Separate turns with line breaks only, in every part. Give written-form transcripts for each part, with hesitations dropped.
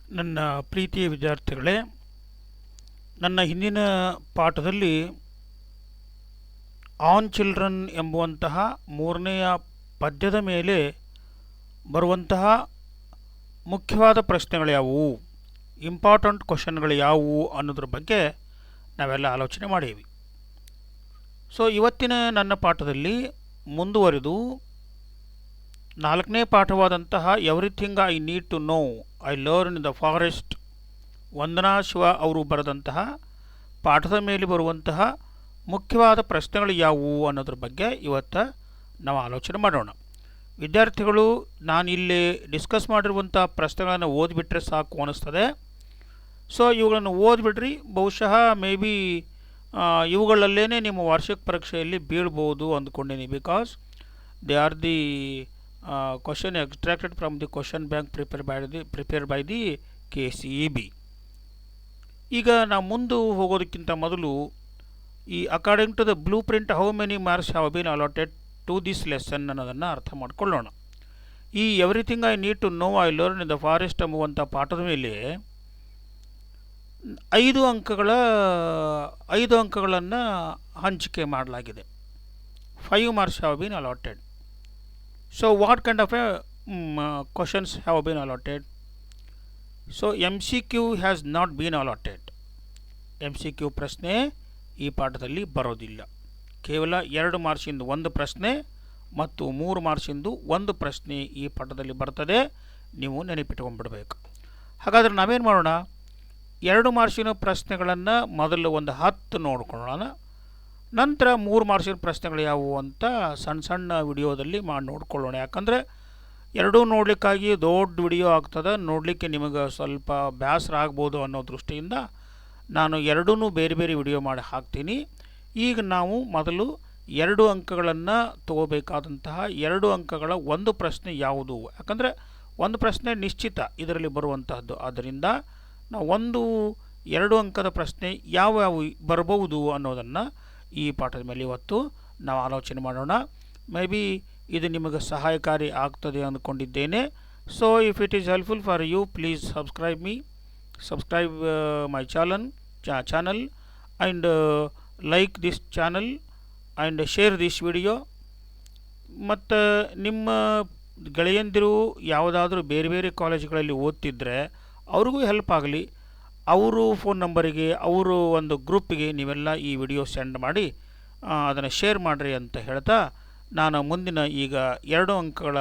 ನನ್ನ ಪ್ರೀತಿಯ ವಿದ್ಯಾರ್ಥಿಗಳೇ, ನನ್ನ ಹಿಂದಿನ ಪಾಠದಲ್ಲಿ ಆನ್ ಚಿಲ್ಡ್ರನ್ ಎಂಬುವಂತಹ ಮೂರನೆಯ ಪದ್ಯದ ಮೇಲೆ ಬರುವಂತಹ ಮುಖ್ಯವಾದ ಪ್ರಶ್ನೆಗಳು ಯಾವುವು, ಇಂಪಾರ್ಟೆಂಟ್ ಕ್ವಶನ್ಗಳು ಯಾವುವು ಅನ್ನೋದ್ರ ಬಗ್ಗೆ ನಾವೆಲ್ಲ ಆಲೋಚನೆ ಮಾಡೀವಿ. ಸೊ ಇವತ್ತಿನ ನನ್ನ ಪಾಠದಲ್ಲಿ ಮುಂದುವರೆದು ನಾಲ್ಕನೇ ಪಾಠವಾದಂತಹ everything I need to know I learn in the forest, Vandana Shiva ಅವರು ಬರೆದಂತಹ ಪಾಠದ ಮೇಲೆ ಬರುವಂತಹ ಮುಖ್ಯವಾದ ಪ್ರಶ್ನೆಗಳು ಯಾವುವು ಅನ್ನೋದ್ರ ಬಗ್ಗೆ ಇವತ್ತು ನಾವು ಆಲೋಚನೆ ಮಾಡೋಣ. ವಿದ್ಯಾರ್ಥಿಗಳು, ನಾನು ಇಲ್ಲಿ ಡಿಸ್ಕಸ್ ಮಾಡಿರುವಂಥ ಪ್ರಶ್ನೆಗಳನ್ನು ಓದಿಬಿಟ್ರೆ ಸಾಕು ಅನ್ನಿಸ್ತದೆ. ಸೊ ಇವುಗಳನ್ನು ಓದಿಬಿಡ್ರಿ, ಬಹುಶಃ ಮೇ ಬಿ ಇವುಗಳಲ್ಲೇ ನಿಮ್ಮ ವಾರ್ಷಿಕ ಪರೀಕ್ಷೆಯಲ್ಲಿ ಬೀಳ್ಬೋದು ಅಂದ್ಕೊಂಡೀನಿ. Because they are the question extracted from the question bank prepare by the KCEB. ಈಗ ನಾವು ಮುಂದೆ ಹೋಗೋದಕ್ಕಿಂತ ಮೊದಲು ಈ according to the blueprint how many marks have been allotted to this lesson ಅನ್ನೋದನ್ನು ಅರ್ಥ ಮಾಡಿಕೊಳ್ಳೋಣ. ಈ everything I need to know I learn in the forest ಎಂಬುವಂಥ ಪಾಠದ ಮೇಲೆ 5 ಅಂಕಗಳನ್ನು ಹಂಚಿಕೆ ಮಾಡಲಾಗಿದೆ. 5 marks have been allotted. So what kind of questions have been allotted? So MCQ has not been allotted. MCQ ಪ್ರಶ್ನೆ ಈ ಪಾಠದಲ್ಲಿ ಬರೋದಿಲ್ಲ. ಕೇವಲ 2 ಮಾರ್ಕ್ಸಿಂದು ಒಂದು ಪ್ರಶ್ನೆ ಮತ್ತು 3 ಮಾರ್ಕ್ಸಿಂದು ಒಂದು ಪ್ರಶ್ನೆ ಈ ಪಾಠದಲ್ಲಿ ಬರ್ತದೆ. ನೀವು ನೆನಪಿಟ್ಕೊಂಡ್ಬಿಡ್ಬೇಕು. ಹಾಗಾದರೆ ನಾವೇನು ಮಾಡೋಣ, 2 ಮಾರ್ಕ್ಸಿನ ಪ್ರಶ್ನೆಗಳನ್ನು ಮೊದಲು ಒಂದು 10 ನೋಡ್ಕೊಳ್ಳೋಣ. ನಂತರ 3 ಮಾರ್ಕ್ಸಿನ ಪ್ರಶ್ನೆಗಳು ಯಾವುವು ಅಂತ ಸಣ್ಣ ಸಣ್ಣ ವಿಡಿಯೋದಲ್ಲಿ ಮಾಡಿ ನೋಡ್ಕೊಳ್ಳೋಣ. ಯಾಕಂದರೆ ಎರಡೂ ನೋಡಲಿಕ್ಕಾಗಿ ದೊಡ್ಡ ವಿಡಿಯೋ ಆಗ್ತದೆ, ನೋಡಲಿಕ್ಕೆ ನಿಮಗೆ ಸ್ವಲ್ಪ ಬೇಸರ ಆಗ್ಬೋದು ಅನ್ನೋ ದೃಷ್ಟಿಯಿಂದ ನಾನು ಎರಡೂ ಬೇರೆ ಬೇರೆ ವಿಡಿಯೋ ಮಾಡಿ ಹಾಕ್ತೀನಿ. ಈಗ ನಾವು ಮೊದಲು 2 ಅಂಕಗಳನ್ನು ತಗೋಬೇಕಾದಂತಹ 2 ಅಂಕಗಳ ಒಂದು ಪ್ರಶ್ನೆ ಯಾವುದು? ಯಾಕಂದರೆ ಒಂದು ಪ್ರಶ್ನೆ ನಿಶ್ಚಿತ ಇದರಲ್ಲಿ ಬರುವಂತಹದ್ದು. ಆದ್ದರಿಂದ ನಾವು 2 ಅಂಕದ ಪ್ರಶ್ನೆ ಯಾವ ಬರಬಹುದು ಅನ್ನೋದನ್ನು ಈ ಪಾಠದ ಮೇಲೆ ಇವತ್ತು ನಾವು ಆಲೋಚನೆ ಮಾಡೋಣ. ಮೇ ಬಿ ಇದು ನಿಮಗೆ ಸಹಾಯಕಾರಿ ಆಗ್ತದೆ ಅಂದ್ಕೊಂಡಿದ್ದೇನೆ. So if it is helpful for you, please subscribe my channel and like this channel and share this video. ಮತ್ತು ನಿಮ್ಮ ಗೆಳೆಯಂದಿರು ಯಾವುದಾದ್ರೂ ಬೇರೆ ಬೇರೆ ಕಾಲೇಜುಗಳಲ್ಲಿ ಓದ್ತಿದ್ದರೆ ಅವ್ರಿಗೂ ಹೆಲ್ಪ್ ಆಗಲಿ, ಅವರು ಫೋನ್ ನಂಬರಿಗೆ, ಅವರು ಒಂದು ಗ್ರೂಪಿಗೆ ನೀವೆಲ್ಲ ಈ ವಿಡಿಯೋ ಸೆಂಡ್ ಮಾಡಿ ಅದನ್ನು ಶೇರ್ ಮಾಡಿರಿ ಅಂತ ಹೇಳ್ತಾ ನಾನು ಮುಂದಿನ ಈಗ 2 ಅಂಕಗಳ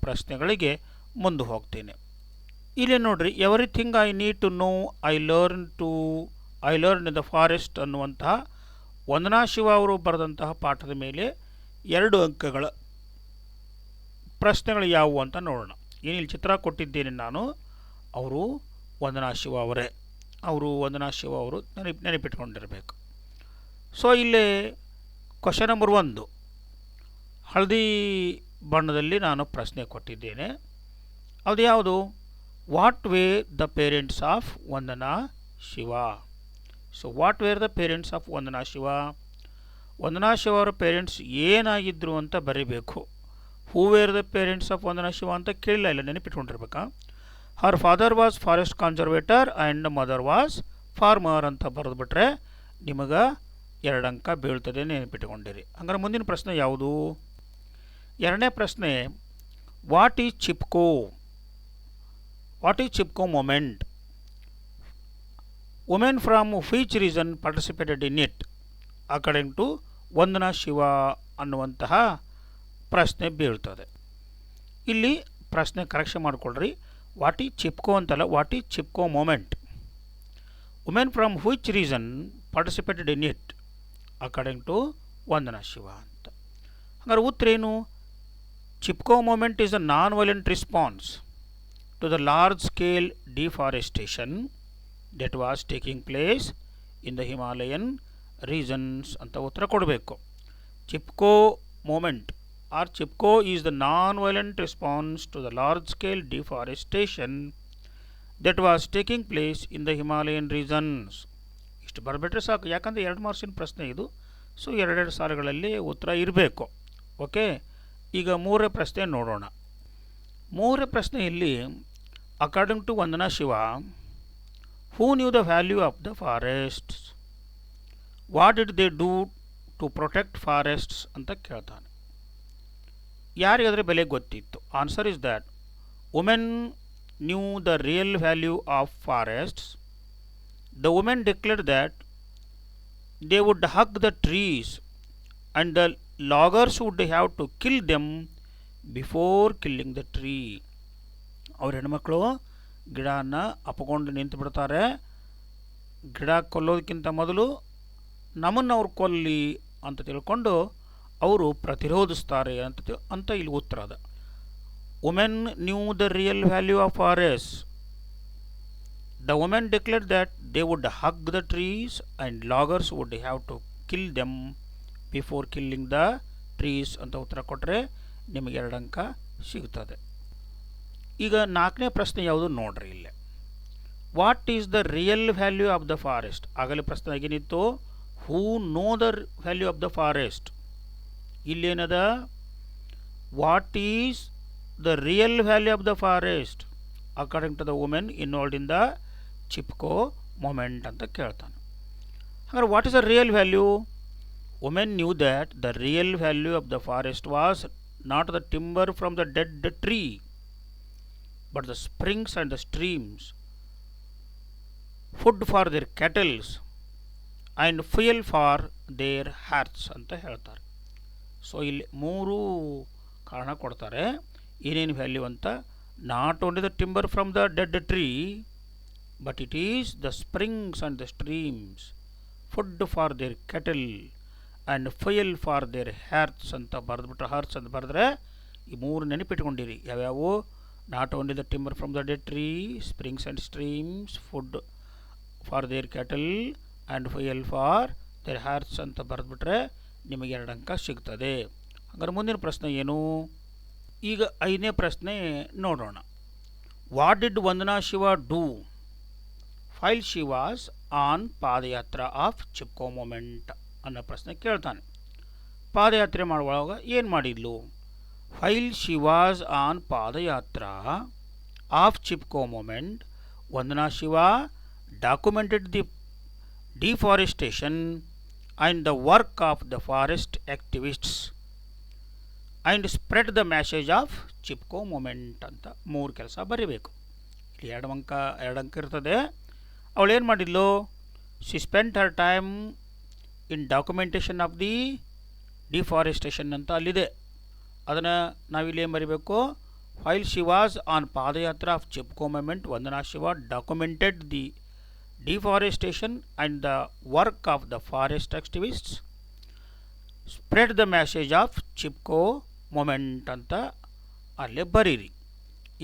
ಪ್ರಶ್ನೆಗಳಿಗೆ ಮುಂದೆ ಹೋಗ್ತೇನೆ. ಇಲ್ಲಿ ನೋಡ್ರಿ, everything I need to know I learn in the forest ಅನ್ನುವಂತಹ ವಂದನಾ ಶಿವ ಅವರು ಬರೆದಂತಹ ಪಾಠದ ಮೇಲೆ 2 ಅಂಕಗಳ ಪ್ರಶ್ನೆಗಳು ಯಾವುವು ಅಂತ ನೋಡೋಣ. ಏನಿಲ್ಲಿ ಚಿತ್ರ ಕೊಟ್ಟಿದ್ದೇನೆ ನಾನು, ಅವರು ವಂದನಾ ಶಿವ ಅವರು ನೆನಪಿಟ್ಕೊಂಡಿರಬೇಕು. ಸೊ ಇಲ್ಲಿ ಕ್ವಶನ್ ನಂಬರ್ 1 ಹಳದಿ ಬಣ್ಣದಲ್ಲಿ ನಾನು ಪ್ರಶ್ನೆ ಕೊಟ್ಟಿದ್ದೇನೆ. ಅದು ಯಾವುದು? What were the parents of Vandana Shiva? So what were the parents of Vandana Shiva? Vandana Shiva ಅವರ ಪೇರೆಂಟ್ಸ್ ಏನಾಗಿದ್ದರು ಅಂತ ಬರೀಬೇಕು. Who were the parents of Vandana Shiva ಅಂತ ಕೇಳಿಲ್ಲ, ಇಲ್ಲ, ನೆನಪಿಟ್ಕೊಂಡಿರ್ಬೇಕಾ? Her father was forest conservator and mother was farmer ಅಂತ ಬರೆದುಬಿಟ್ರೆ ನಿಮಗೆ 2 ಅಂಕ ಬೀಳ್ತದೆ, ನೆನಪಿಟ್ಕೊಂಡಿರಿ. ಹಂಗಾರೆ ಮುಂದಿನ ಪ್ರಶ್ನೆ ಯಾವುದು? 2ನೇ ಪ್ರಶ್ನೆ, what is Chipko movement? Women from which reason participated in it according to Vandana Shiva ಅನ್ನುವಂತಹ ಪ್ರಶ್ನೆ ಬೀಳ್ತದೆ. ಇಲ್ಲಿ ಪ್ರಶ್ನೆ ಕರೆಕ್ಷನ್ ಮಾಡಿಕೊಳ್ಳ್ರಿ. ವಾಟ್ ಈಸ್ ಚಿಪ್ಕೋ ಅಂತಲ್ಲ, what is Chipko movement? Women from which reason participated in it according to Vandana Shiva ಅಂತ. ಹಾಗಾದ್ರೆ ಉತ್ತರ ಏನು? Chipko movement is a non violent response to the large scale deforestation that was taking place in the Himalayan regions ಅಂತ ಉತ್ತರ ಕೊಡಬೇಕು. Chipko movement or Chipko is the non violent response to the large scale deforestation that was taking place in the Himalayan regions. ಇಷ್ಟು ಬರಬಿಟ್ರೆ ಸಾಕು, ಯಾಕಂದರೆ 2 ಮಾರ್ಕ್ಸಿನ ಪ್ರಶ್ನೆ ಇದು. So 2 ಸಾಲುಗಳಲ್ಲಿ ಉತ್ತರ ಇರಬೇಕು. ಓಕೆ, ಈಗ 3ನೇ ಪ್ರಶ್ನೆ ನೋಡೋಣ. 3ನೇ ಪ್ರಶ್ನೆಯಲ್ಲಿ according to Vandana Shiva, who knew the value of the forests? What did they do to protect forests ಅಂತ ಕೇಳ್ತಾನೆ. ಯಾರಿಗೆ ಅದರ ಬೆಲೆ ಗೊತ್ತಿತ್ತು? Answer is that women knew the real value of forests. The women declared that they would hug the trees and the loggers would have to kill them before killing the tree. ಅವ್ರ ಹೆಣ್ಮಕ್ಳು ಗಿಡನ ಅಪ್ಕೊಂಡು ನಿಂತು ಬಿಡ್ತಾರೆ, ಗಿಡ ಕೊಲ್ಲೋದಕ್ಕಿಂತ ಮೊದಲು ನಮ್ಮನ್ನು ಅವ್ರು ಕೊಲ್ಲಿ ಅಂತ ತಿಳ್ಕೊಂಡು ಅವರು ಪ್ರತಿರೋಧಿಸ್ತಾರೆ ಅಂತ ಇಲ್ಲಿ ಉತ್ತರ ಅದ. Women knew the real value of forest. The women declared that they would hug the trees and loggers would have to kill them before killing the trees ಅಂತ ಉತ್ತರ ಕೊಟ್ಟರೆ ನಿಮಗೆ 2 ಅಂಕ ಸಿಗುತ್ತದೆ. ಈಗ 4ನೇ ಪ್ರಶ್ನೆ ಯಾವುದು ನೋಡ್ರಿ ಇಲ್ಲೇ. What is the real value of the forest? ಆಗಲೇ ಪ್ರಶ್ನೆ ಏನಿತ್ತು, who know the value of the forest. ಇಲ್ಲೇನದ, what is the real value of the forest according to the women involved in the Chipko movement ಅಂತ ಕೇಳ್ತಾನೆ. ಹಾಗಾದ್ರೆ what is the real value? Women knew that the real value of the forest was not the timber from the dead tree but the springs and the streams, food for their cattles and fuel for their hearths ಅಂತ ಹೇಳ್ತಾರೆ. So ಇಲ್ಲಿ 3 ಕಾರಣ ಕೊಡ್ತಾರೆ ಏನೇನು value ಅಂತ. Not only the timber from the dead tree but it is the springs and the streams, food for their cattle and fuel for their hearts ಅಂತ ಬರೆದ್ಬಿಟ್ರೆ, hertz ಅಂತ ಬರೆದ್ರೆ ಈ 3 ನೆನಪಿಟ್ಕೊಂಡಿರಿ. ಯಾವ್ಯಾವು? Not only the timber from the dead tree, springs and streams, food for their cattle and fuel for their hearts ಅಂತ ಬರೆದ್ಬಿಟ್ರೆ ನಿಮಗೆ 2 ಅಂಕ ಸಿಗ್ತದೆ. ಹಾಗಾದ್ರೆ ಮುಂದಿನ ಪ್ರಶ್ನೆ ಏನು? ಈಗ 5ನೇ ಪ್ರಶ್ನೆ ನೋಡೋಣ. What did Vandana Shiva do while she was on padayatra of Chipko movement ಅನ್ನೋ ಪ್ರಶ್ನೆ ಕೇಳ್ತಾನೆ. ಪಾದಯಾತ್ರೆ ಮಾಡುವಾಗ ಏನು ಮಾಡಿದ್ಲು? while she was on padayatra of Chipko movement, Vandana Shiva documented the deforestation and the work of the forest activists and spread the message of Chipko movement ಅಂತ 3 ಕೆಲಸ ಬರೀಬೇಕು. ಇಲ್ಲಿ 2 ಅಂಕ ಇರ್ತದೆ. ಅವಳು ಏನು ಮಾಡಿದ್ಲು? She spent her time in documentation of the deforestation ಅಂತ ಅಲ್ಲಿದೆ. ಅದನ್ನು ನಾವಿಲ್ಲಿ ಏನು ಬರೀಬೇಕು? While she was on padayatra of Chipko movement, Vandana Shiva documented the deforestation and the work of the forest activists, spread the message of Chipko movement ಅಂತ ಅಲ್ಲೇ ಬರೀರಿ.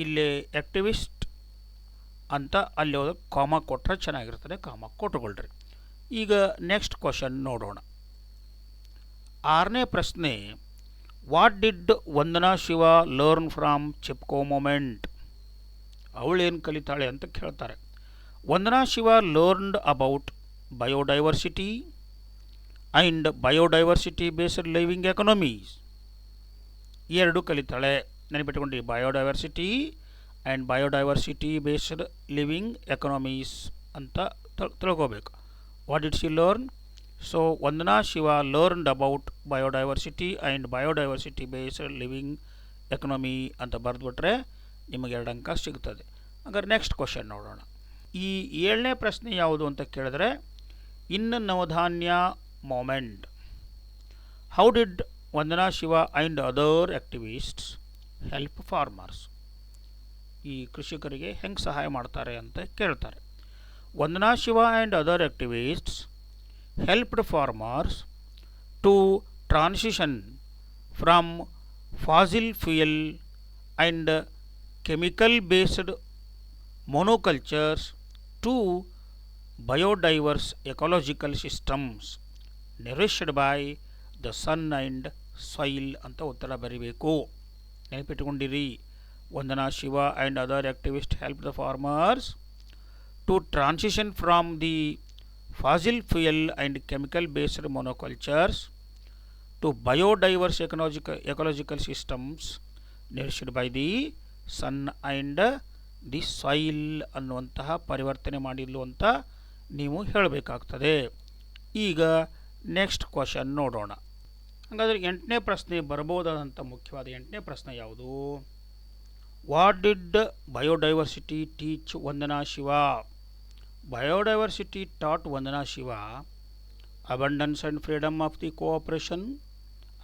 ಇಲ್ಲಿ ಆ್ಯಕ್ಟಿವಿಸ್ಟ್ ಅಂತ ಅಲ್ಲಿ ಹೋದಾಗ ಕಾಮ ಕೊಟ್ಟರೆ ಚೆನ್ನಾಗಿರ್ತದೆ, ಕಾಮ ಕೊಟ್ಟುಕೊಳ್ರಿ. ಈಗ ನೆಕ್ಸ್ಟ್ ಕ್ವಶನ್ ನೋಡೋಣ. 6ನೇ ಪ್ರಶ್ನೆ, what did Vandana Shiva learn from Chipko movement? ಅವಳೇನು ಕಲಿತಾಳೆ ಅಂತ ಕೇಳ್ತಾರೆ. Vandana Shiva learned about biodiversity and biodiversity based living economies. 2 ಕಲಿತಾಳೆ, ನೆನಪಿಟ್ಕೊಂಡ್ರಿ. Biodiversity and biodiversity based living economies ಅಂತ ತಿಳ್ಕೋಬೇಕು. What did she learn? So Vandana Shiva learned about biodiversity and biodiversity based living economy ಅಂತ ಬರೆದ್ಬಿಟ್ರೆ ನಿಮಗೆ 2 ಅಂಕ ಸಿಗ್ತದೆ. ಹಾಗಾದ್ರೆ ನೆಕ್ಸ್ಟ್ ಕ್ವಶನ್ ನೋಡೋಣ. ಈ 7ನೇ ಪ್ರಶ್ನೆ ಯಾವುದು ಅಂತ ಕೇಳಿದ್ರೆ, in Navdanya movement how did Vandana Shiva and other activists help farmers? ಈ ಕೃಷಿಕರಿಗೆ ಹೆಂಗೆ ಸಹಾಯ ಮಾಡ್ತಾರೆ ಅಂತ ಕೇಳ್ತಾರೆ. Vandana Shiva and other activists helped farmers to transition from fossil fuel and chemical based monocultures to biodiverse ecological systems nourished by the sun and soil ಅಂತ ಉತ್ತರ ಬರೀಬೇಕು. ನೆನಪಿಟ್ಟುಕೊಂಡಿರಿ. Vandana Shiva and other activists helped the farmers to transition from the fossil fuel and chemical based monocultures to biodiverse ecological systems nourished by the sun and the soil ಅನ್ನುವಂತಹ ಪರಿವರ್ತನೆ ಮಾಡಿಲ್ಲ ಅಂತ ನೀವು ಹೇಳಬೇಕಾಗ್ತದೆ. ಈಗ ನೆಕ್ಸ್ಟ್ ಕ್ವಶನ್ ನೋಡೋಣ. ಹಾಗಾದರೆ 8ನೇ ಪ್ರಶ್ನೆ ಬರ್ಬೋದಾದಂಥ ಮುಖ್ಯವಾದ 8ನೇ ಪ್ರಶ್ನೆ ಯಾವುದು? What did biodiversity teach Vandana Shiva? Biodiversity taught Vandana Shiva abundance and freedom of the cooperation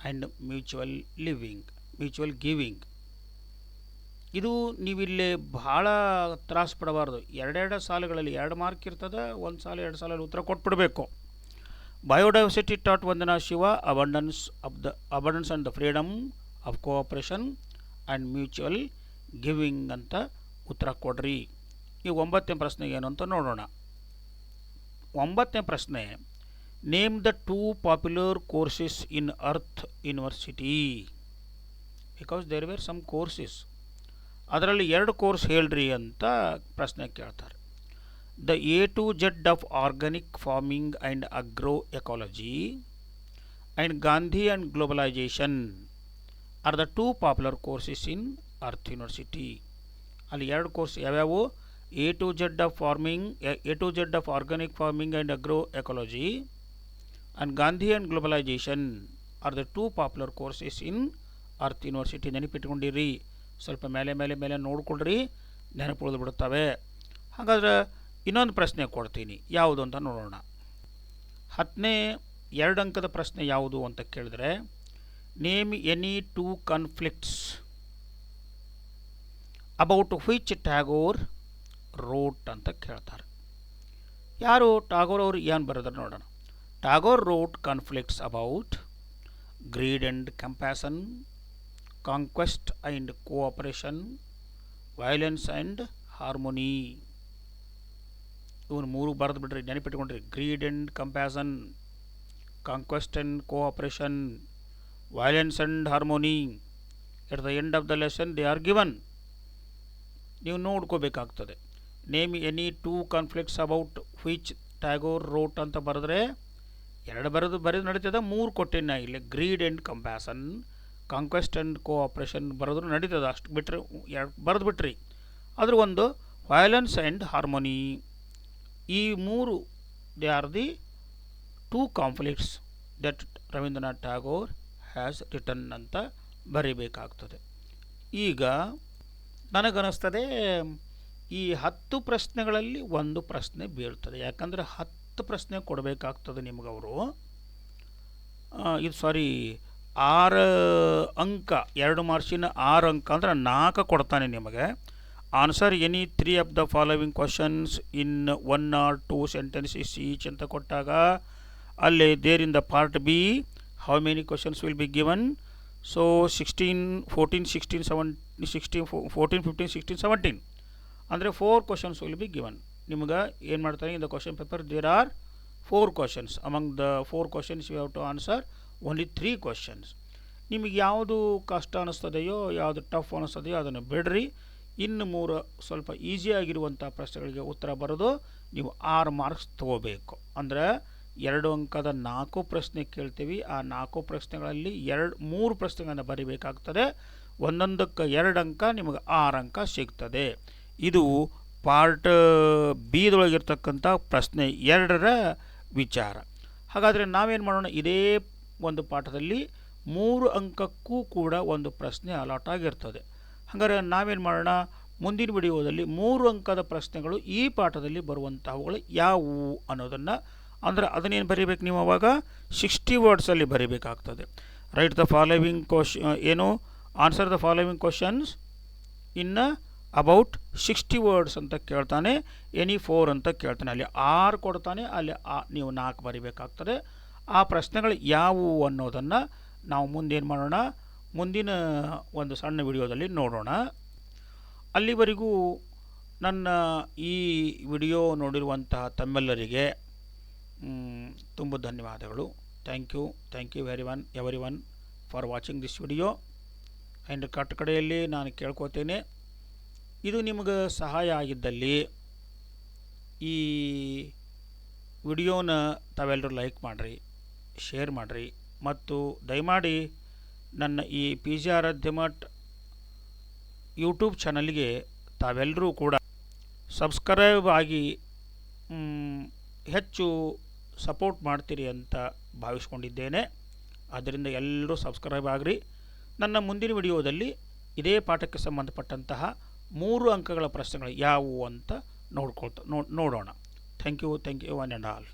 and mutual giving. ಇದು ನೀವಿಲ್ಲಿ ಭಾಳ ತ್ರಾಸ ಪಡಬಾರ್ದು. ಎರಡೆರಡು ಸಾಲುಗಳಲ್ಲಿ 2 ಮಾರ್ಕ್ ಇರ್ತದೆ, ಒಂದು ಸಾಲು 2 ಸಾಲಲ್ಲಿ ಉತ್ತರ ಕೊಟ್ಬಿಡಬೇಕು. Biodiversity taught Vandana Shiva abundance and the freedom of cooperation and mutual giving ಅಂತ ಉತ್ತರ ಕೊಡ್ರಿ. ಈ 9ನೇ ಪ್ರಶ್ನೆಗೆ ಏನು ಅಂತ ನೋಡೋಣ. 9ನೇ ಪ್ರಶ್ನೆ, name the 2 popular courses in Earth University. Because there were some courses, ಅದರಲ್ಲಿ 2 ಕೋರ್ಸ್ ಹೇಳ್ರಿ ಅಂತ ಪ್ರಶ್ನೆ ಕೇಳ್ತಾರೆ. The A to Z of organic farming and agro ecology and Gandhi and globalization are the 2 popular courses in Earth University. ಅಲ್ಲಿ 2 course ಯಾವ್ಯಾವು? A to Z of organic farming and agro ecology and Gandhi and globalization are the 2 popular courses in Earth university. ನೆನಪಿಟ್ಕೊಂಡಿರಿ, ಸ್ವಲ್ಪ ಮೇಲೆ ನೋಡ್ಕೊಳ್ರಿ, ನೆನಪು ಉಳಿದು ಬಿಡುತ್ತವೆ. ಹಾಗಾದ್ರೆ ಇನ್ನೊಂದು ಪ್ರಶ್ನೆ ಕೊಡ್ತೀನಿ, ಯಾವುದು ಅಂತ ನೋಡೋಣ. 10ನೇ 2 ಅಂಕದ ಪ್ರಶ್ನೆ ಯಾವುದು ಅಂತ ಕೇಳಿದ್ರೆ, name any 2 conflicts about which Tagore wrote ಅಂತ ಕೇಳ್ತಾರೆ. ಯಾರು ಟಾಗೋರ್ ಅವರು ಏನು ಬರೆದ್ರೆ ನೋಡೋಣ. Tagore wrote conflicts about greed and compassion, conquest and cooperation, violence and harmony. ಇವನು 3 ಬರೆದು ಬಿಡ್ರಿ, ನೆನಪಿಟ್ಕೊಂಡ್ರಿ. Greed and compassion, conquest and cooperation, violence and harmony. At the end of the lesson they are given. ನೀವು ನೋಡ್ಕೋಬೇಕಾಗ್ತದೆ. Name any 2 conflicts about which Tagore wrote ಅಂತ ಬರೆದ್ರೆ 2 ಬರೆದು ನಡೀತದೆ. 3 ಕೊಟ್ಟೆನ ಇಲ್ಲಿ. Greed and compassion, conquest and cooperation ಬರೆದ್ರು ನಡೀತದೆ. ಅಷ್ಟು ಬಿಟ್ಟರೆ 2 ಬರೆದು ಬಿಟ್ರಿ. ಅದ್ರ ಒಂದು ವೈಲೆನ್ಸ್ ಆ್ಯಂಡ್ ಹಾರ್ಮೋನಿ. ಈ 3 they are the 2 conflicts that Rabindranath Tagore has written ಅಂತ ಬರೀಬೇಕಾಗ್ತದೆ. ಈಗ ನನಗನ್ನಿಸ್ತದೆ ಈ 10 ಪ್ರಶ್ನೆಗಳಲ್ಲಿ 1 ಪ್ರಶ್ನೆ ಬೀಳ್ತದೆ. ಯಾಕಂದರೆ 10 ಪ್ರಶ್ನೆ ಕೊಡಬೇಕಾಗ್ತದೆ ನಿಮಗವರು. ಇದು 6 ಅಂಕ, 2 ಮಾರ್ಕ್ಸಿನ 6 ಅಂಕ ಅಂದರೆ 4 ಕೊಡ್ತಾನೆ ನಿಮಗೆ. Answer any 3 of the following questions in 1 or 2 sentences each ಅಂತ ಕೊಟ್ಟಾಗ ಅಲ್ಲಿ there in the part B how many questions will be given. So 16, 14, 16, 17, 14, 15, 16, 17 ಅಂದರೆ 4 ಕ್ವಶನ್ಸ್ ವಿಲ್ ಬಿ ಗಿವನ್. ನಿಮ್ಗೆ ಏನು ಮಾಡ್ತಾರೆ, in the question paper there are 4 questions. Among the 4 questions you have to answer only 3 questions. ನಿಮಗೆ ಯಾವುದು ಕಷ್ಟ ಅನ್ನಿಸ್ತದೆಯೋ, ಯಾವುದು tough ಅನ್ನಿಸ್ತದೆಯೋ ಅದನ್ನು ಬಿಡ್ರಿ. ಇನ್ನು 3 ಸ್ವಲ್ಪ ಈಸಿಯಾಗಿರುವಂಥ ಪ್ರಶ್ನೆಗಳಿಗೆ ಉತ್ತರ ಬರೋದು ನೀವು 6 ಮಾರ್ಕ್ಸ್ ತೊಗೋಬೇಕು. ಅಂದರೆ 2 ಅಂಕದ 4 ಪ್ರಶ್ನೆ ಕೇಳ್ತೀವಿ. ಆ 4 ಪ್ರಶ್ನೆಗಳಲ್ಲಿ 3 ಪ್ರಶ್ನೆಗಳನ್ನು ಬರೀಬೇಕಾಗ್ತದೆ. ಒಂದೊಂದಕ್ಕೆ 2 ಅಂಕ, ನಿಮಗೆ 6 ಅಂಕ ಸಿಗ್ತದೆ. ಇದು ಪಾರ್ಟ್ ಬಿದೊಳಗಿರ್ತಕ್ಕಂಥ ಪ್ರಶ್ನೆ 2ರ ವಿಚಾರ. ಹಾಗಾದರೆ ನಾವೇನು ಮಾಡೋಣ, ಇದೇ ಒಂದು ಪಾಠದಲ್ಲಿ 3 ಅಂಕಕ್ಕೂ ಕೂಡ ಒಂದು ಪ್ರಶ್ನೆ ಅಲಾಟ್ ಆಗಿರ್ತದೆ. ಹಾಗಾದರೆ ನಾವೇನು ಮಾಡೋಣ, ಮುಂದಿನ ವಿಡಿಯೋದಲ್ಲಿ 3 ಅಂಕದ ಪ್ರಶ್ನೆಗಳು ಈ ಪಾಠದಲ್ಲಿ ಬರುವಂತಹವುಗಳು ಯಾವುವು ಅನ್ನೋದನ್ನು, ಅಂದರೆ ಅದನ್ನೇನು ಬರೀಬೇಕು ನೀವು ಅವಾಗ 60 ವರ್ಡ್ಸಲ್ಲಿ ಬರೀಬೇಕಾಗ್ತದೆ. Write the following answer the following questions in about 60 words ಅಂತ ಕೇಳ್ತಾನೆ. ಎನಿ 4 ಅಂತ ಕೇಳ್ತಾನೆ. ಅಲ್ಲಿ 6 ಕೊಡ್ತಾನೆ, ಅಲ್ಲಿ ನೀವು 4 ಬರೀಬೇಕಾಗ್ತದೆ. ಆ ಪ್ರಶ್ನೆಗಳು ಯಾವುವು ಅನ್ನೋದನ್ನು ನಾವು ಮುಂದೇನು ಮಾಡೋಣ, ಮುಂದಿನ ಒಂದು ಸಣ್ಣ ವಿಡಿಯೋದಲ್ಲಿ ನೋಡೋಣ. ಅಲ್ಲಿವರೆಗೂ ನನ್ನ ಈ ವಿಡಿಯೋ ನೋಡಿರುವಂತಹ ತಮ್ಮೆಲ್ಲರಿಗೆ ತುಂಬ ಧನ್ಯವಾದಗಳು. Thank you everyone for watching this video. And ಕಡೆಯಲ್ಲಿ ನಾನು ಕೇಳ್ಕೊತೇನೆ, ಇದು ನಿಮಗೆ ಸಹಾಯ ಆಗಿದ್ದಲ್ಲಿ ಈ ವಿಡಿಯೋನ ತಾವೆಲ್ಲರೂ ಲೈಕ್ ಮಾಡಿರಿ, ಶೇರ್ ಮಾಡಿರಿ, ಮತ್ತು ದಯಮಾಡಿ ನನ್ನ ಈ ಪಿ ಜಿ ಆರಾಧ್ಯ ಮಠ್ ಯೂಟ್ಯೂಬ್ ಚಾನಲ್ಗೆ ತಾವೆಲ್ಲರೂ ಕೂಡ ಸಬ್ಸ್ಕ್ರೈಬ್ ಆಗಿ ಹೆಚ್ಚು ಸಪೋರ್ಟ್ ಮಾಡ್ತೀರಿ ಅಂತ ಭಾವಿಸ್ಕೊಂಡಿದ್ದೇನೆ. ಆದ್ದರಿಂದ ಎಲ್ಲರೂ ಸಬ್ಸ್ಕ್ರೈಬ್ ಆಗಿರಿ. ನನ್ನ ಮುಂದಿನ ವಿಡಿಯೋದಲ್ಲಿ ಇದೇ ಪಾಠಕ್ಕೆ ಸಂಬಂಧಪಟ್ಟಂತಹ 3 ಅಂಕಗಳ ಪ್ರಶ್ನೆಗಳು ಯಾವುವು ಅಂತ ನೋಡೋಣ. Thank you one and all.